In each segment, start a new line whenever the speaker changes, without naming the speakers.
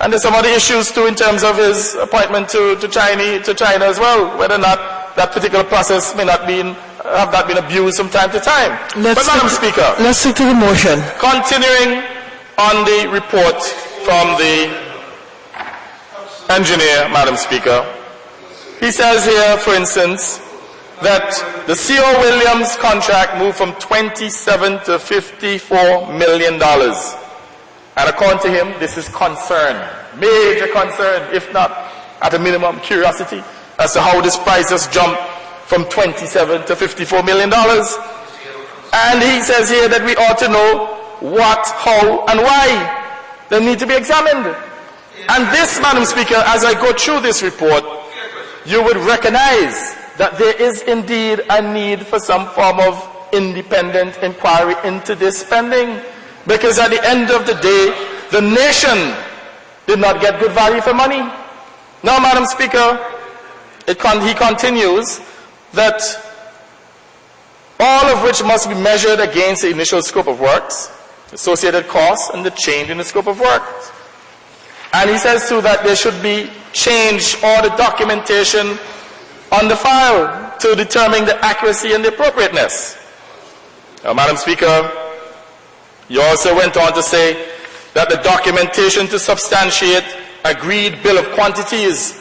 And there's some other issues too in terms of his appointment to China as well, whether or not that particular process may not have not been abused from time to time. But Madam Speaker,
let's stick to the motion.
Continuing on the report from the engineer, Madam Speaker, he says here, for instance, that the C.O. Williams contract moved from $27 to $54 million. And according to him, this is concern, major concern, if not at a minimum curiosity, as to how this price has jumped from $27 to $54 million. And he says here that we ought to know what, how, and why they need to be examined. And this, Madam Speaker, as I go through this report, you would recognize that there is indeed a need for some form of independent inquiry into this spending. Because at the end of the day, the nation did not get good value for money. Now, Madam Speaker, he continues that all of which must be measured against the initial scope of works, associated costs, and the change in the scope of work. And he says too that there should be change or the documentation on the file to determine the accuracy and the appropriateness. Now, Madam Speaker, you also went on to say that the documentation to substantiate agreed bill of quantities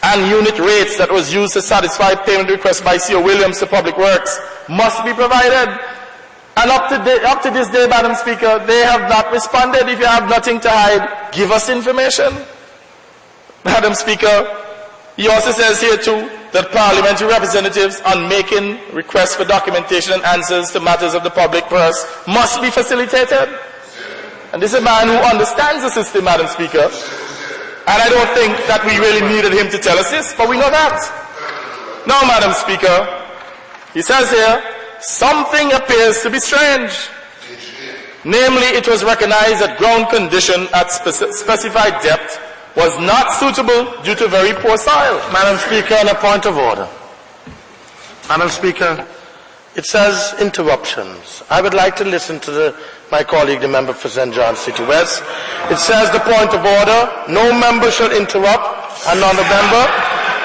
and unit rates that was used to satisfy payment requests by C.O. Williams to Public Works must be provided. And up to this day, Madam Speaker, they have not responded. If you have nothing to hide, give us information. Madam Speaker, he also says here too that parliamentary representatives on making requests for documentation and answers to matters of the public purse must be facilitated. And this is a man who understands the system, Madam Speaker. And I don't think that we really needed him to tell us this, but we know that. Now, Madam Speaker, he says here, something appears to be strange. Namely, it was recognized that ground condition at specified depth was not suitable due to very poor soil.
Madam Speaker, on a point of order. Madam Speaker, it says interruptions. I would like to listen to my colleague, the member for St. John City West. It says the point of order, no member shall interrupt another member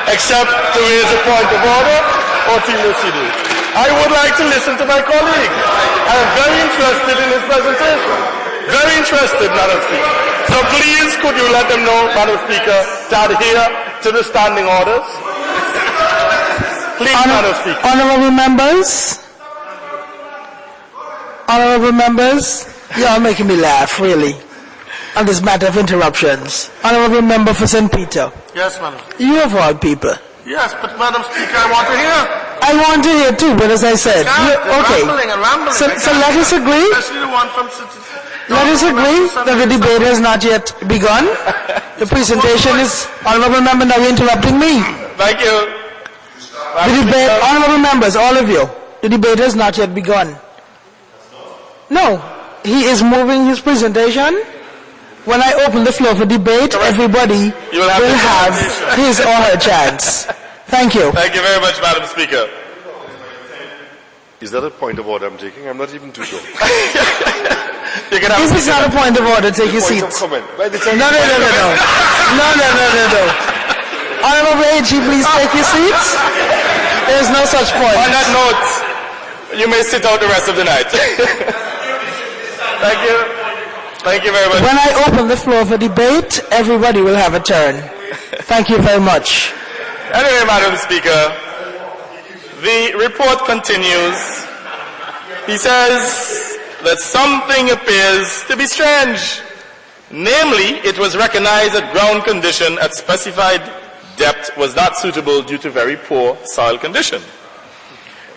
except to raise a point of order or to proceed. I would like to listen to my colleague. I am very interested in his presentation. Very interested, Madam Speaker. So please, could you let them know, Madam Speaker, to adhere to the standing orders? Please, Madam Speaker.
Honorable members. Honorable members, you are making me laugh, really, on this matter of interruptions. Honorable member for St. Peter.
Yes, Madam Speaker.
You of all people.
Yes, but Madam Speaker, I want to hear.
I want to hear too, but as I said, okay.
Rambling.
So let us agree.
Especially the one from
Let us agree that the debate has not yet begun. The presentation is, honorable member, now you're interrupting me.
Thank you.
The debate, honorable members, all of you, the debate has not yet begun. No, he is moving his presentation. When I open the floor for debate, everybody will have his or her chance. Thank you.
Thank you very much, Madam Speaker.
Is that a point of order I'm taking? I'm not even too sure.
This is not a point of order. Take your seats. No. Honorable AG, please take your seats. There is no such point.
On that note, you may sit out the rest of the night. Thank you. Thank you very much.
When I open the floor for debate, everybody will have a turn. Thank you very much.
Anyway, Madam Speaker, the report continues. He says that something appears to be strange. Namely, it was recognized that ground condition at specified depth was not suitable due to very poor soil condition.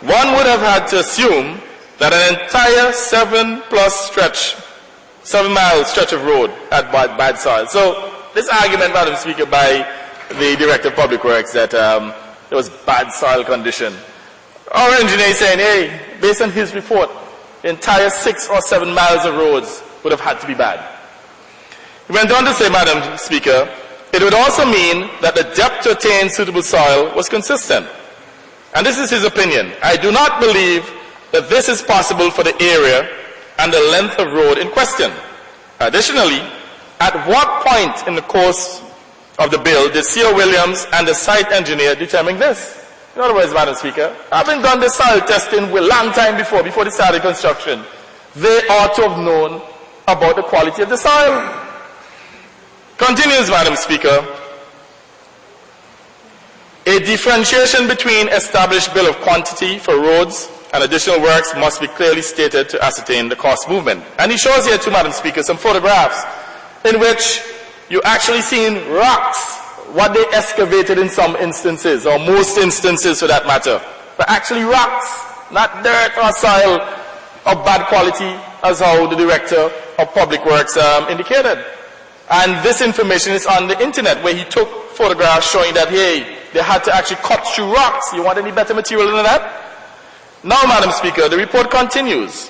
One would have had to assume that an entire 7-mile stretch of road had bad soil. So this argument, Madam Speaker, by the Director of Public Works that there was bad soil condition. Our engineer is saying, hey, based on his report, the entire 6 or 7 miles of roads would have had to be bad. He went on to say, Madam Speaker, it would also mean that the depth to attain suitable soil was consistent. And this is his opinion. I do not believe that this is possible for the area and the length of road in question. Additionally, at what point in the course of the bill did C.O. Williams and the site engineer determine this? In other words, Madam Speaker, having done the soil testing a long time before they started construction, they ought to have known about the quality of the soil. Continues, Madam Speaker. A differentiation between established bill of quantity for roads and additional works must be clearly stated to ascertain the cost movement. And he shows here too, Madam Speaker, some photographs in which you actually seen rocks, what they excavated in some instances, or most instances for that matter, but actually rocks, not dirt or soil of bad quality, as how the Director of Public Works indicated. And this information is on the internet, where he took photographs showing that, hey, they had to actually cut through rocks. You want any better material than that? Now, Madam Speaker, the report continues.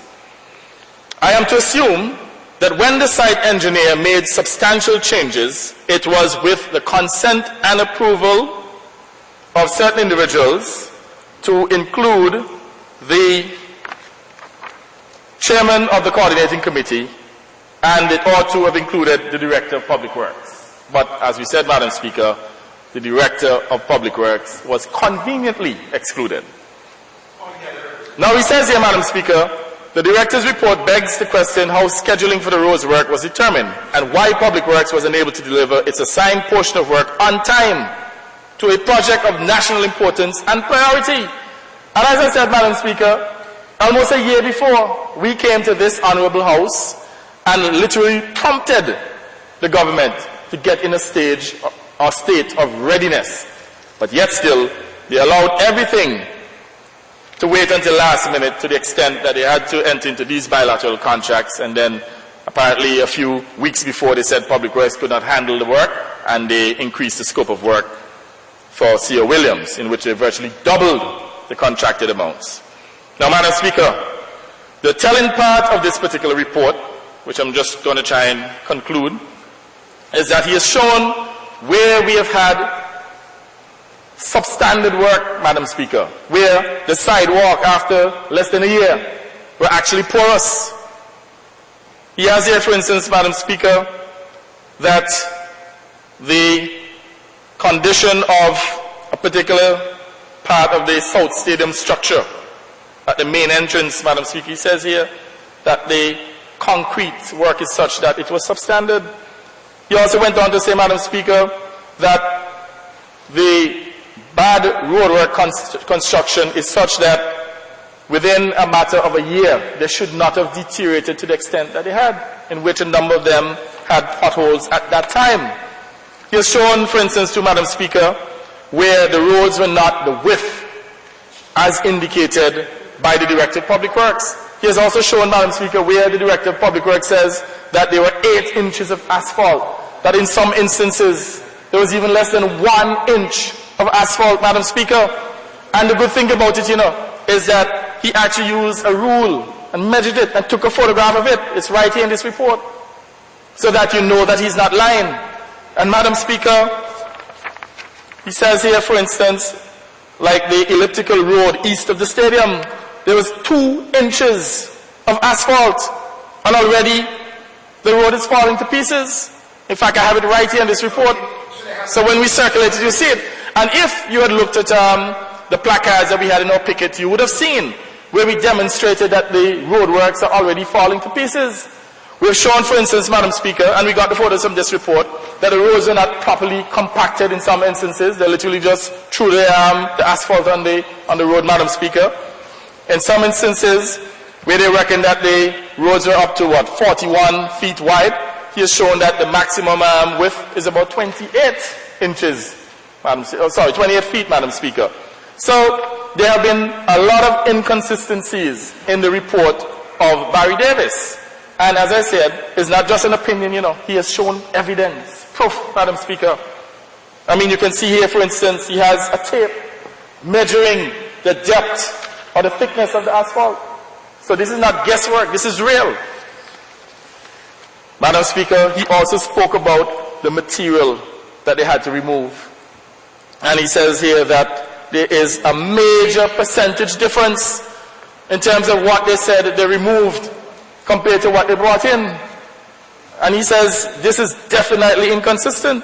I am to assume that when the site engineer made substantial changes, it was with the consent and approval of certain individuals, to include the chairman of the coordinating committee, and it ought to have included the Director of Public Works. But as we said, Madam Speaker, the Director of Public Works was conveniently excluded. Now he says here, Madam Speaker, the Director's report begs the question how scheduling for the roads work was determined and why Public Works was unable to deliver its assigned portion of work on time to a project of national importance and priority. And as I said, Madam Speaker, almost a year before, we came to this Honourable House and literally prompted the government to get in a state of readiness. But yet still, they allowed everything to wait until last minute, to the extent that they had to enter into these bilateral contracts, and then apparently a few weeks before they said Public Works could not handle the work, and they increased the scope of work for C.O. Williams, in which they virtually doubled the contracted amounts. Now, Madam Speaker, the telling part of this particular report, which I'm just going to try and conclude, is that he has shown where we have had substandard work, Madam Speaker, where the sidewalk after less than a year were actually porous. He has here, for instance, Madam Speaker, that the condition of a particular part of the South Stadium structure at the main entrance, Madam Speaker, he says here that the concrete work is such that it was substandard. He also went on to say, Madam Speaker, that the bad roadwork construction is such that within a matter of a year, they should not have deteriorated to the extent that they had, in which a number of them had potholes at that time. He has shown, for instance, to Madam Speaker, where the roads were not the width as indicated by the Director of Public Works. He has also shown, Madam Speaker, where the Director of Public Works says that there were 8 inches of asphalt, that in some instances there was even less than 1 inch of asphalt, Madam Speaker. And the good thing about it, is that he actually used a rule and measured it and took a photograph of it. It's right here in this report, so that you know that he's not lying. And Madam Speaker, he says here, for instance, like the elliptical road east of the stadium, there was 2 inches of asphalt, and already the road is falling to pieces. In fact, I have it right here in this report. So when we circulate it, you see it. And if you had looked at the placards that we had in our picket, you would have seen where we demonstrated that the roadworks are already falling to pieces. We've shown, for instance, Madam Speaker, and we got the photos from this report, that the roads are not properly compacted in some instances. They literally just threw the asphalt on the road, Madam Speaker. In some instances, where they reckon that the roads are up to, 41 feet wide, he has shown that the maximum width is about 28 inches. 28 feet, Madam Speaker. So there have been a lot of inconsistencies in the report of Barry Davis. And as I said, it's not just an opinion, he has shown evidence, proof, Madam Speaker. I mean, you can see here, for instance, he has a tape measuring the depth or the thickness of the asphalt. So this is not guesswork, this is real. Madam Speaker, he also spoke about the material that they had to remove. And he says here that there is a major percentage difference in terms of what they said that they removed compared to what they brought in. And he says this is definitely inconsistent.